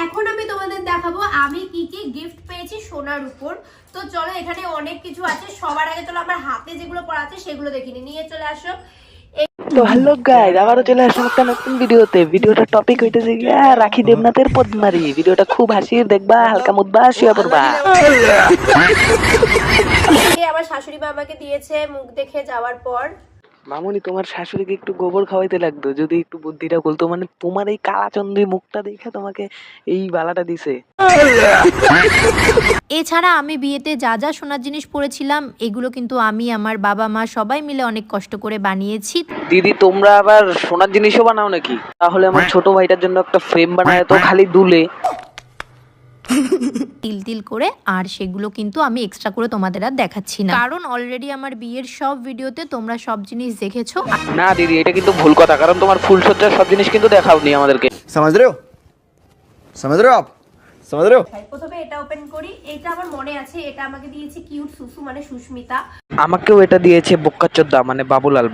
এখন আমি তোমাদের দেখাবো আমি কি কি গিফট পেয়েছি সোনার উপর। তো চলো, এখানে অনেক কিছু আছে। সবার আগে চলো আমার হাতে যেগুলো পড়া আছে সেগুলো দেখিনি, নিয়ে চলে আসো। তো হ্যালো গাইস, আবারও চলে আসলাম একটা নতুন ভিডিওতে। ভিডিওটার টপিক হইতেছে গিয়া রাখি দেবনাথের পদ্মারি। ভিডিওটা খুব হাসির, দেখবা হালকা মুদবা শুয়ে পড়বা। আমার শাশুড়ি মা আমাকে দিয়েছে মুখ দেখে যাওয়ার পর। মামুনি, তোমার শাশুড়িকে একটু গোবর খাওয়াইতে লাগতো, যদি একটু বুদ্ধিটা বলতো। মানে তোমার এই কালাচন্দ্রী মুখটা দেখে তোমাকে এই বালাটা দিছে। এছাড়া আমি বিয়েতে যা যা সোনার জিনিস পরেছিলাম এগুলো কিন্তু আমি, আমার বাবা মা সবাই মিলে অনেক কষ্ট করে বানিয়েছি। দিদি, তোমরা আবার সোনার জিনিসও বানাও নাকি? তাহলে আমার ছোট ভাইটার জন্য একটা ফ্রেম বানায় তো, খালি দুলে তিল তিল করে। আর সেগুলো কিন্তু আমি এক্সট্রা করে তোমাদের আর দেখাচ্ছি না, কারণ অলরেডি আমার বিয়ের সব ভিডিওতে তোমরা সব জিনিস দেখেছো। না দিদি, এটা কিন্তু ভুল কথা, কারণ তোমার ফুলসজ্জার সব জিনিস কিন্তু দেখাওনি আমাদেরকে। समझ रहे हो समझ रहे हो आप समझ रहे हो। প্রথমে এটা ওপেন করি। এটা আমার মনে আছে, এটা আমাকে দিয়েছে কিউট সুসু মানে সুস্মিতা। আমাকেও এটা দিয়েছে বোক্কাচোদ্দা মানে বাবুলাল।